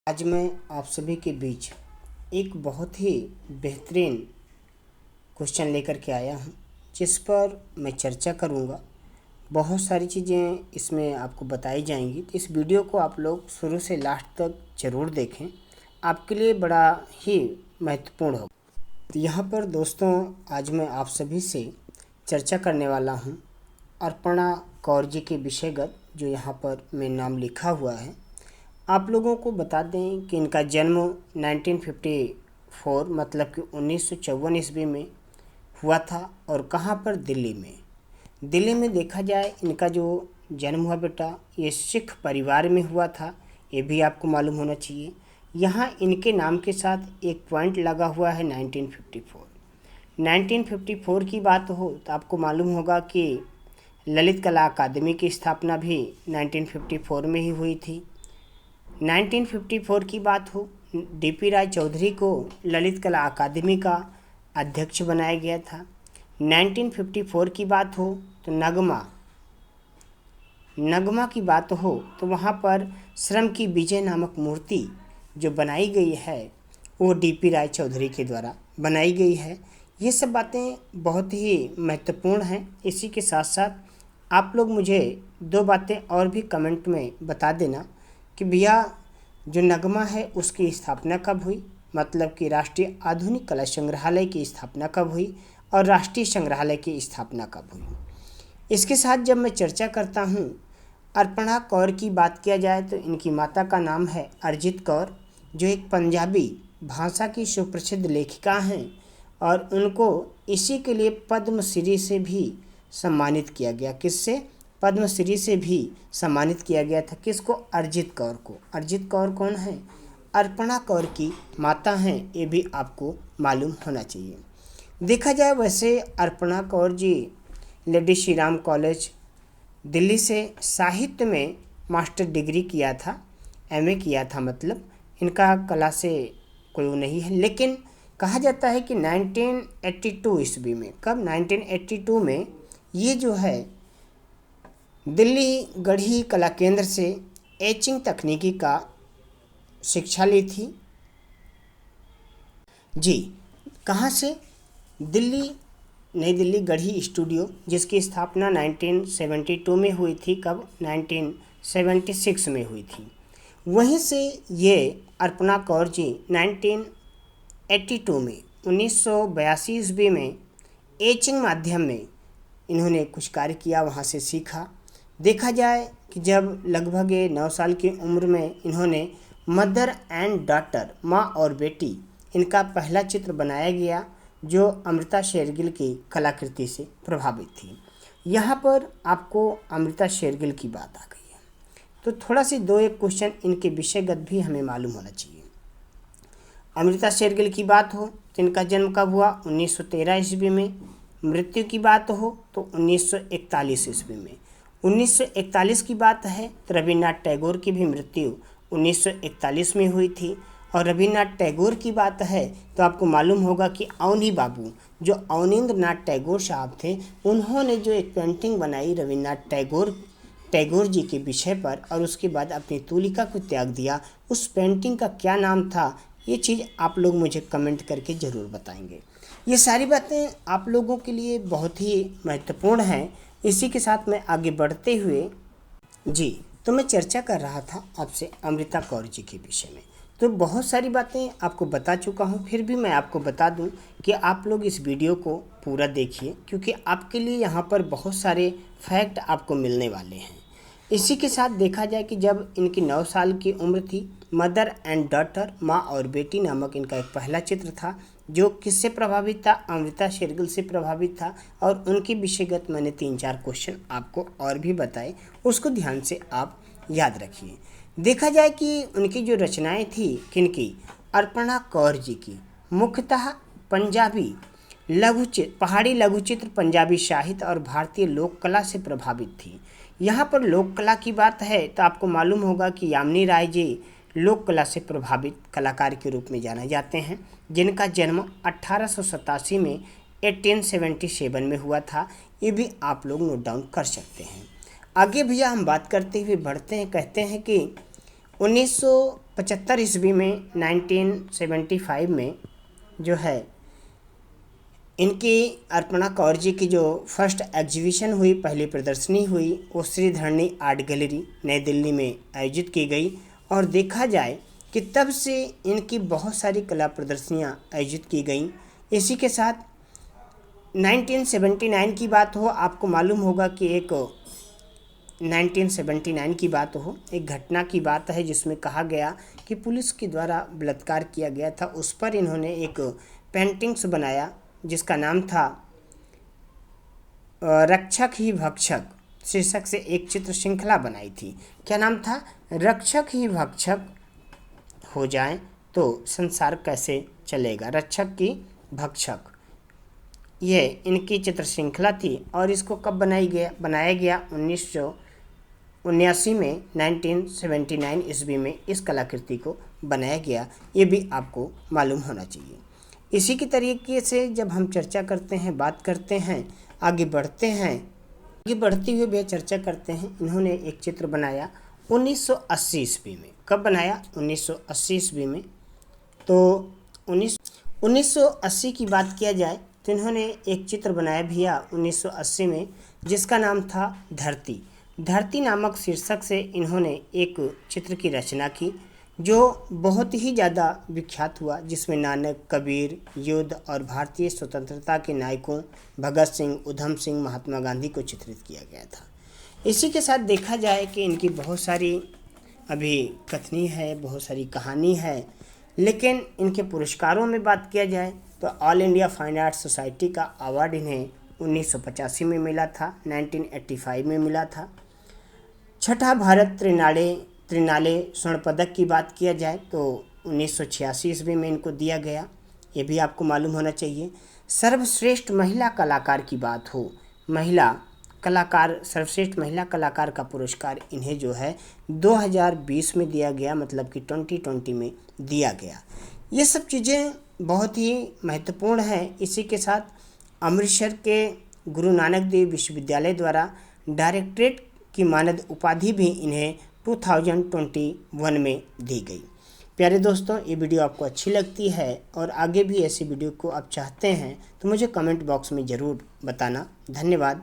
आज मैं आप सभी के बीच एक बहुत ही बेहतरीन क्वेश्चन लेकर के आया हूँ, जिस पर मैं चर्चा करूँगा। बहुत सारी चीज़ें इसमें आपको बताई जाएंगी, तो इस वीडियो को आप लोग शुरू से लास्ट तक ज़रूर देखें, आपके लिए बड़ा ही महत्वपूर्ण होगा। तो यहाँ पर दोस्तों, आज मैं आप सभी से चर्चा करने वाला हूँ अर्पणा कौर जी के विषयगत, जो यहाँ पर मेरा नाम लिखा हुआ है। आप लोगों को बता दें कि इनका जन्म 1954 मतलब कि 1954 ईस्वी में हुआ था। और कहाँ पर? दिल्ली में। दिल्ली में देखा जाए, इनका जो जन्म हुआ बेटा, ये सिख परिवार में हुआ था। ये भी आपको मालूम होना चाहिए। यहाँ इनके नाम के साथ एक पॉइंट लगा हुआ है 1954। 1954 की बात हो तो आपको मालूम होगा कि ललित कला अकादमी की स्थापना भी 1954 में ही हुई थी। 1954 की बात हो, डीपी राय चौधरी को ललित कला अकादमी का अध्यक्ष बनाया गया था। 1954 की बात हो तो नगमा की बात हो तो वहाँ पर श्रम की विजय नामक मूर्ति जो बनाई गई है, वो डीपी राय चौधरी के द्वारा बनाई गई है। ये सब बातें बहुत ही महत्वपूर्ण हैं। इसी के साथ साथ आप लोग मुझे दो बातें और भी कमेंट में बता देना कि भैया जो नगमा है उसकी स्थापना कब हुई, मतलब कि राष्ट्रीय आधुनिक कला संग्रहालय की स्थापना कब हुई और राष्ट्रीय संग्रहालय की स्थापना कब हुई। इसके साथ जब मैं चर्चा करता हूँ, अर्पणा कौर की बात किया जाए तो इनकी माता का नाम है अरिजीत कौर, जो एक पंजाबी भाषा की सुप्रसिद्ध लेखिका हैं और उनको इसी के लिए पद्मश्री से भी सम्मानित किया गया। किससे? पद्मश्री से भी सम्मानित किया गया था। किसको? अरिजीत कौर को। अरिजीत कौर कौन है? अर्पणा कौर की माता हैं, ये भी आपको मालूम होना चाहिए। देखा जाए वैसे अर्पणा कौर जी लेडी श्री राम कॉलेज दिल्ली से साहित्य में मास्टर डिग्री किया था, एमए किया था। मतलब इनका कला से कोई नहीं है, लेकिन कहा जाता है कि 1982 ईस्वी में, कब? 1982 में ये जो है दिल्ली गढ़ी कला केंद्र से एचिंग तकनीकी का शिक्षा ली थी। जी, कहाँ से? दिल्ली, नई दिल्ली गढ़ी स्टूडियो, जिसकी स्थापना 1972 में हुई थी। कब? 1976 में हुई थी। वहीं से ये अर्पणा कौर जी 1982 में 1982 ईस्वी में एचिंग माध्यम में इन्होंने कुछ कार्य किया, वहाँ से सीखा। देखा जाए कि जब लगभग 9 साल की उम्र में इन्होंने मदर एंड डॉटर, माँ और बेटी, इनका पहला चित्र बनाया गया, जो अमृता शेरगिल की कलाकृति से प्रभावित थी। यहाँ पर आपको अमृता शेरगिल की बात आ गई है, तो थोड़ा सी दो एक क्वेश्चन इनके विषयगत भी हमें मालूम होना चाहिए। अमृता शेरगिल की बात हो तो इनका जन्म कब हुआ? 1913 ईस्वी में। मृत्यु की बात हो तो 1941 ईस्वी में। 1941 की बात है तो रविन्द्रनाथ टैगोर की भी मृत्यु 1941 में हुई थी। और रविन्द्रनाथ टैगोर की बात है तो आपको मालूम होगा कि अवनी बाबू, जो अवनींद्रनाथ टैगोर साहब थे, उन्होंने जो एक पेंटिंग बनाई रविन्द्रनाथ टैगोर जी के विषय पर, और उसके बाद अपनी तूलिका को त्याग दिया। उस पेंटिंग का क्या नाम था, ये चीज़ आप लोग मुझे कमेंट करके ज़रूर बताएंगे। ये सारी बातें आप लोगों के लिए बहुत ही महत्वपूर्ण हैं। इसी के साथ मैं आगे बढ़ते हुए, जी, तो मैं चर्चा कर रहा था आपसे अमृता कौर जी के विषय में। तो बहुत सारी बातें आपको बता चुका हूँ, फिर भी मैं आपको बता दूँ कि आप लोग इस वीडियो को पूरा देखिए, क्योंकि आपके लिए यहाँ पर बहुत सारे फैक्ट आपको मिलने वाले हैं। इसी के साथ देखा जाए कि जब इनकी 9 साल की उम्र थी, मदर एंड डॉटर, माँ और बेटी नामक इनका एक पहला चित्र था, जो किससे प्रभावित था? अमृता शेरगिल से प्रभावित था। और उनके विषयगत मैंने 3-4 क्वेश्चन आपको और भी बताए, उसको ध्यान से आप याद रखिए। देखा जाए कि उनकी जो रचनाएं थी, किनकी? अर्पणा कौर जी की, मुख्यतः पंजाबी लघुचित्र, पहाड़ी लघुचित्र, पंजाबी साहित्य और भारतीय लोक कला से प्रभावित थी। यहाँ पर लोक कला की बात है तो आपको मालूम होगा कि यामिनी राय जी लोक कला से प्रभावित कलाकार के रूप में जाने जाते हैं, जिनका जन्म 1887 में 1877 में हुआ था। ये भी आप लोग नोट डाउन कर सकते हैं। आगे भैया हम बात करते हुए बढ़ते हैं। कहते हैं कि 1975 ईस्वी में 1975 में जो है इनकी अर्पणा कौर जी की जो फर्स्ट एग्जीबिशन हुई, पहली प्रदर्शनी हुई, वो श्रीधरणी आर्ट गैलरी नई दिल्ली में आयोजित की गई। और देखा जाए कि तब से इनकी बहुत सारी कला प्रदर्शनियाँ आयोजित की गईं। इसी के साथ 1979 की बात हो, आपको मालूम होगा कि एक 1979 की बात हो, एक घटना की बात है जिसमें कहा गया कि पुलिस के द्वारा बलात्कार किया गया था। उस पर इन्होंने एक पेंटिंग्स बनाया जिसका नाम था रक्षक ही भक्षक शीर्षक से एक चित्र श्रृंखला बनाई थी। क्या नाम था? रक्षक ही भक्षक हो जाए तो संसार कैसे चलेगा, रक्षक की भक्षक, ये इनकी चित्र श्रृंखला थी। और इसको कब बनाया गया 1979 में, 1979 ईस्वी में इस कलाकृति को बनाया गया। ये भी आपको मालूम होना चाहिए। इसी के तरीके से जब हम चर्चा करते हैं, बात करते हैं, आगे बढ़ते हुए भी चर्चा करते हैं। इन्होंने एक चित्र बनाया 1980 ईस्वी में। कब बनाया? 1980 ईस्वी में। तो 1980 की बात किया जाए तो इन्होंने एक चित्र बनाया भैया 1980 में जिसका नाम था धरती नामक शीर्षक से इन्होंने एक चित्र की रचना की जो बहुत ही ज़्यादा विख्यात हुआ, जिसमें नानक, कबीर, युद्ध और भारतीय स्वतंत्रता के नायकों भगत सिंह, उधम सिंह, महात्मा गांधी को चित्रित किया गया था। इसी के साथ देखा जाए कि इनकी बहुत सारी अभी कथनी है, बहुत सारी कहानी है, लेकिन इनके पुरस्कारों में बात किया जाए तो all India fine arts society का अवार्ड इन्हें 1985 में मिला था, 1985 में मिला था। छठा भारत त्रिनाले स्वर्ण पदक की बात किया जाए तो 1986 ईस्वी में इनको दिया गया, ये भी आपको मालूम होना चाहिए। सर्वश्रेष्ठ महिला कलाकार की बात हो, सर्वश्रेष्ठ महिला कलाकार का पुरस्कार इन्हें जो है 2020 में दिया गया, मतलब कि 2020 में दिया गया। ये सब चीज़ें बहुत ही महत्वपूर्ण हैं। इसी के साथ अमृतसर के गुरु नानक देव विश्वविद्यालय द्वारा डायरेक्टरेट की मानद उपाधि भी इन्हें 2021 में दी गई। प्यारे दोस्तों, ये वीडियो आपको अच्छी लगती है और आगे भी ऐसी वीडियो को आप चाहते हैं तो मुझे कमेंट बॉक्स में ज़रूर बताना। धन्यवाद।